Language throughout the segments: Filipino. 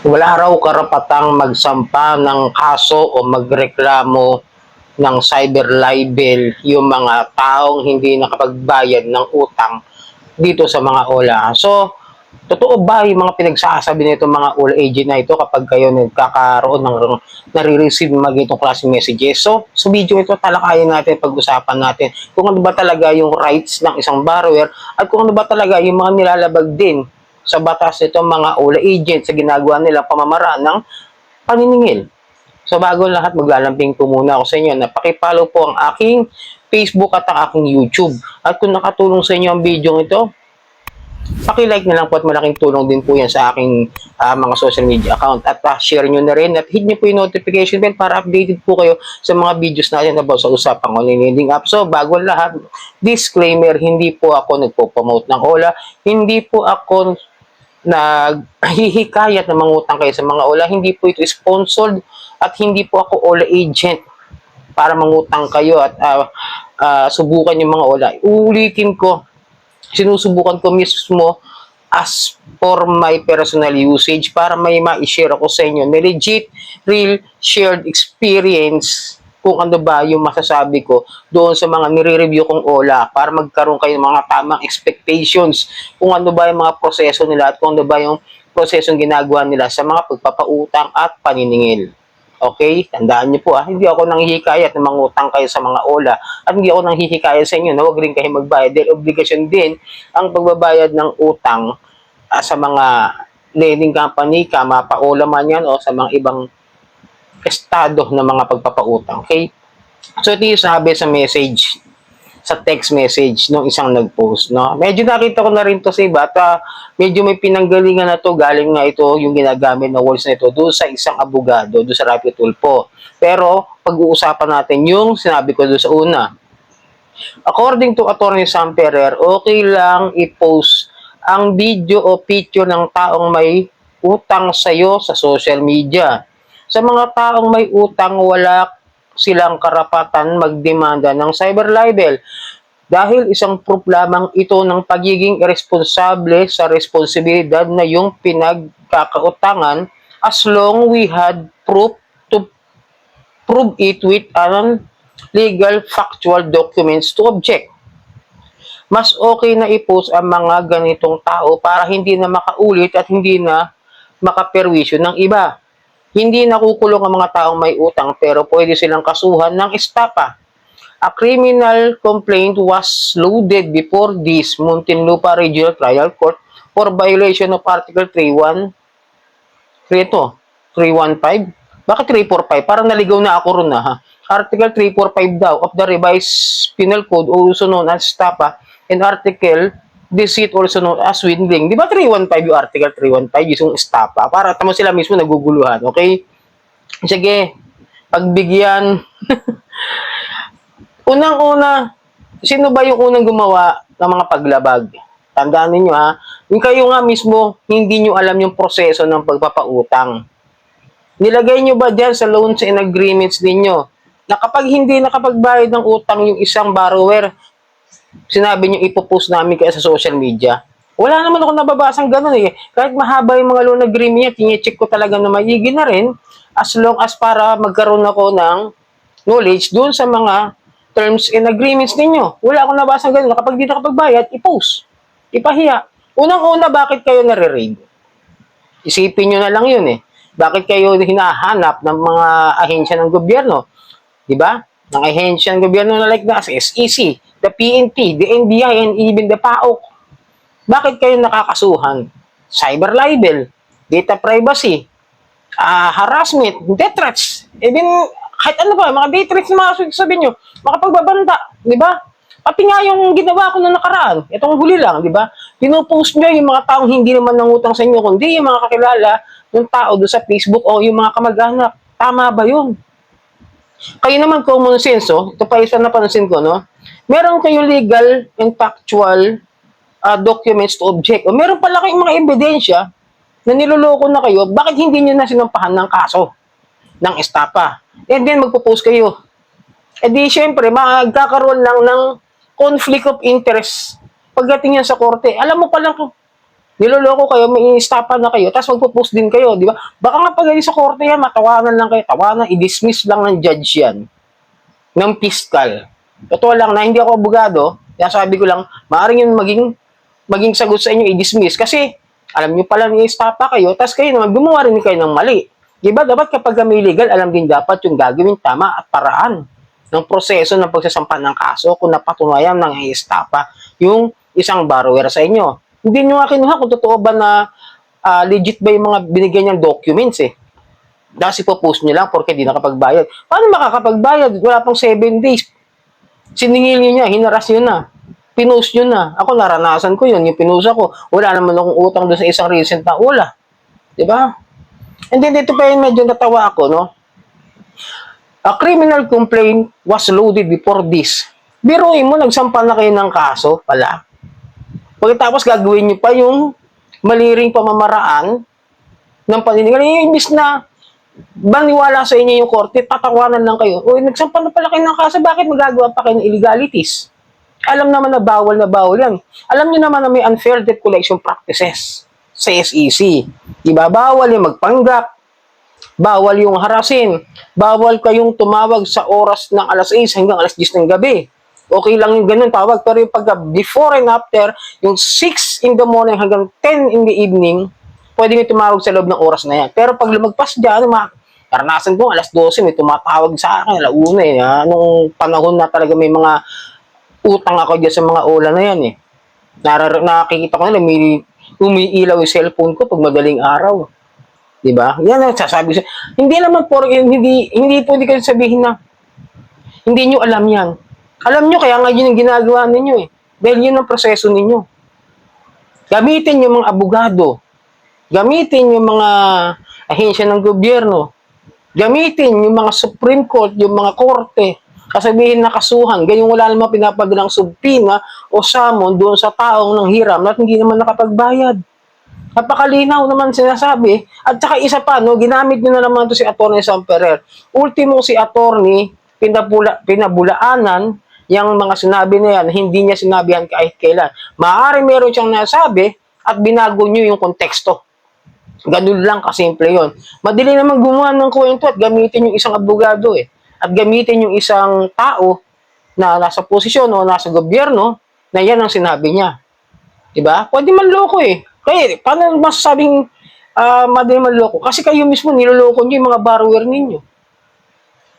Wala raw karapatang magsampa ng kaso o magreklamo ng cyber libel yung mga taong hindi nakapagbayad ng utang dito sa mga OLA. So, totoo ba yung mga pinagsasabi nito mga OLA agent na ito kapag kayo nagkakaroon ng nare-receive mga itong klase messages? So, sa video ito, talakayin natin, pag-usapan natin kung ano ba talaga yung rights ng isang borrower at kung ano ba talaga yung mga nilalabag din sa batas nito mga OLA agent sa ginagawa nilang pamamaraan ng paniningil. So bago lahat, maglalamping po muna ako sa inyo na pakipollow po ang aking Facebook at ang aking YouTube. At kung nakatulong sa inyo ang video ito, paki-like na lang po at malaking tulong din po yan sa aking mga social media account. At share nyo na rin at hit nyo po yung notification bell para updated po kayo sa mga videos natin about sa usapang online lending app. So bago lahat, disclaimer, hindi po ako nagpo-promote ng OLA. Hindi po ako naghihikayat na mangutang kayo sa mga OLA. Hindi po ito sponsored at hindi po ako OLA agent para mangutang kayo at subukan yung mga OLA. Uulitin ko, sinusubukan ko mismo as for my personal usage para may ma-share ako sa inyo. May legit, real, shared experience kung ano ba yung masasabi ko doon sa mga nire-review kong OLA para magkaroon kayo ng mga tamang expectations kung ano ba yung mga proseso nila at kung ano ba yung prosesong ginagawa nila sa mga pagpapautang at paniningil. Okay? Tandaan niyo po hindi ako nanghihikayat na mangutang kayo sa mga OLA at hindi ako nanghihikayat sa inyo na huwag rin kayo magbayad dahil obligasyon din ang pagbabayad ng utang sa mga lending company, pa-OLA man yan o sa mga ibang estado ng mga pagpapautang. Okay? So ito yung sabi sa message, sa text message ng isang nag-post, no? Medyo nakita ko na rin to sa iba at medyo may pinanggalingan na to, galing nga ito yung ginagamit na words na ito doon sa isang abogado, doon sa Rapid Tulfo. Pero pag-uusapan natin yung sinabi ko doon sa una. According to Attorney Sam Ferrer, okay lang i-post ang video o picture ng taong may utang sa'yo sa social media. Sa mga taong may utang, wala silang karapatan magdemanda ng cyber libel dahil isang proof lamang ito ng pagiging irresponsable sa responsibilidad na yung pinagkakautangan as long we had proof to prove it with an legal factual documents to object. Mas okay na i-post ang mga ganitong tao para hindi na makaulit at hindi na makaperwisyo ng iba. Hindi nakukulong ang mga taong may utang pero pwede silang kasuhan ng estapa. A criminal complaint was loaded before this Muntinlupa Regional Trial Court for violation of Article 31. 315? Bakit 345? Parang naligaw na ako ron ha. Article 345 daw of the Revised Penal Code, also known as estapa, and Article deceit, also known as swindling. Di ba 315 yung Article 315 yung estapa? Para tamo sila mismo naguguluhan, okay? Sige, pagbigyan. Unang-una, sino ba yung unang gumawa ng mga paglabag? Tandaan ninyo yung kayo nga mismo, hindi nyo alam yung proseso ng pagpapautang. Nilagay nyo ba dyan sa loans and agreements ninyo na kapag hindi nakapagbayad ng utang yung isang borrower, sinabi nyo ipopost namin kayo sa social media? Wala naman ako nababasang ganun Kahit mahaba yung mga loan agreement niya, tine-check ko talaga na maigi na rin as long as para magkaroon ako ng knowledge doon sa mga terms and agreements ninyo. Wala akong nabasang ganun na kapag di nakapagbayad, i-post. Ipahiya. Unang-una, bakit kayo nare-raid? Isipin nyo na lang yun Bakit kayo hinahanap ng mga ahensya ng gobyerno? Di ba? Ng ahensya ng gobyerno na like the SEC, the PNP, the NBI, and even the PAOK. Bakit kayo nakakasuhan? Cyber libel, data privacy, harassment, death threats, even kahit ano ba, mga death threats na mga sabihin nyo, makapagbabanta, di ba? Pati nga yung ginawa ko na nakaraan, itong huli lang, di ba? Pinopost nyo yung mga taong hindi naman nangutang sa inyo, kundi yung mga kakilala ng tao doon sa Facebook o yung mga kamag-anak. Tama ba yun? Kayo naman common sense, ito pa isa na pansin ko, no? Meron kayong legal and factual documents to object. O meron pala kayong mga ebidensya na niloloko na kayo, bakit hindi nyo na sinampahan ng kaso ng estapa? And then magpo-post kayo. E di syempre, magkakaroon lang ng conflict of interest pagdating yan sa korte. Alam mo palang niloloko kayo, may estafa na kayo, tapos magpo-post din kayo, di ba? Baka nga pag sa korte yan, matawanan lang kayo, tawanan, i-dismiss lang ng judge yan, ng fiscal. Totoo lang na hindi ako abogado, kaya sabi ko lang, maaaring yun maging sagot sa inyo i-dismiss kasi alam nyo pala ni estafa kayo, tapos kayo naman gumawa rin kayo ng mali. Diba? Dapat kapag may legal, alam din dapat yung gagawin tama at paraan ng proseso ng pagsasampa ng kaso kung napatunayan ng estafa yung isang borrower sa inyo. Hindi nyo nga kinuha kung totoo ba na legit ba yung mga binigyan niyang documents eh. Dahil ipopost nyo lang porque di nakapagbayad. Paano makakapagbayad? Wala pang 7 days. Siningil nyo niya, hinaras nyo na. Pinost nyo na. Ako naranasan ko yun, yung pinost ako. Wala naman akong utang doon sa isang recent na ula. Diba? And then dito pa yung medyo natawa ako, no? A criminal complaint was loaded before this. Biruin mo, nagsampa na kayo ng kaso pala. Pagkatapos gagawin nyo pa yung maliring pamamaraan ng paninigal. Imbis na baniwala sa inyo yung korte, tatawanan lang kayo. O, nagsampa na pala kayo ng kaso, bakit magagawa pa kayo ng illegalities? Alam naman na bawal yan. Alam niyo naman na may unfair debt collection practices sa SEC. Diba? Bawal yung magpanggap. Bawal yung harasin. Bawal kayong tumawag sa oras ng alas 6 hanggang alas 10 ng gabi. Okay lang yung ganun tawag. Pero yung pagka before and after, yung 6 in the morning hanggang 10 in the evening, pwede nyo tumawag sa loob ng oras na yan. Pero pag lumagpas dyan, karanasan ko, alas 12, may tumatawag sa akin, alauna eh. Nung panahon na talaga may mga utang ako dyan sa mga ola na yan eh. Nakikita ko na umiilaw yung cellphone ko pag madaling araw. Diba? Yan ang sasabi ko. Hindi naman po, hindi po kayo sabihin na hindi nyo alam yan. Alam nyo, kaya nga yun yung ginagawa ninyo eh. Dahil yun ang proseso ninyo. Gamitin yung mga abogado. Gamitin yung mga ahensya ng gobyerno. Gamitin yung mga Supreme Court, yung mga korte. Kasabihin na kasuhan, ganyan wala naman pinapadalang subpina o summon doon sa taong nang hiram at hindi naman nakapagbayad. Napakalinaw naman sinasabi. At saka isa pa, no, ginamit nyo na naman ito si Atty. Sam Ferrer. Ultimo si Atty. Pinabulaanan yung mga sinabi na yan, hindi niya sinabihan kahit kailan. Maaari meron siyang nasabi at binago nyo yung konteksto. Ganun lang kasimple yon. Madali naman gumawa ng kwento at gamitin yung isang abogado eh. At gamitin yung isang tao na nasa posisyon o nasa gobyerno na yan ang sinabi niya. Diba? Pwede manloko eh. Kaya, paano masasabing madali manloko? Kasi kayo mismo niloloko nyo yung mga borrower ninyo.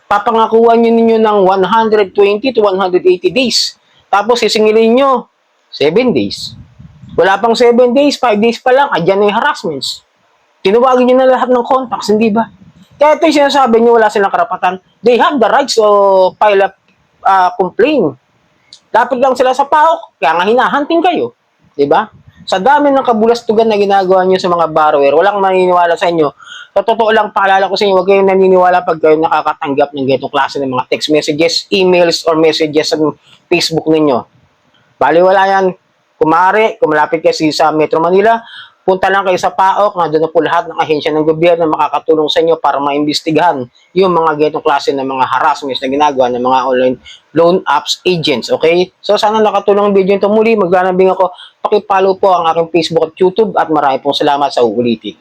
Papangakuan nyo ninyo ng 120 to 180 days. Tapos sisingilin nyo 7 days. Wala pang 7 days, 5 days pa lang, andyan na yung harassments. Tinuwagin nyo na lahat ng contacts, hindi ba? Kaya ito yung sinasabi nyo, wala silang karapatan. They have the rights to file a complaint. Lapit lang sila sa PAOK, kaya nga hinahunting kayo. Diba? Sa dami ng kabulastugan na ginagawa nyo sa mga borrower, walang maniniwala sa inyo. Sa totoo lang, paalala ko sa inyo, huwag kayong naniniwala pag kayo nakakatanggap ng ganitong klase ng mga text messages, emails, or messages sa Facebook ninyo. Baliwala yan. Kung malapit kayo sa Metro Manila, punta lang kayo sa PAOK, nandun na po lahat ng ahensya ng gobyerno na makakatulong sa inyo para maimbestigahan yung mga ganitong klase ng mga harassments na ginagawa ng mga online loan apps agents, okay? So sana nakatulong ang video ito muli. Maglalambing ako. Paki-follow po ang aking Facebook at YouTube at marami pong salamat sa uulitin.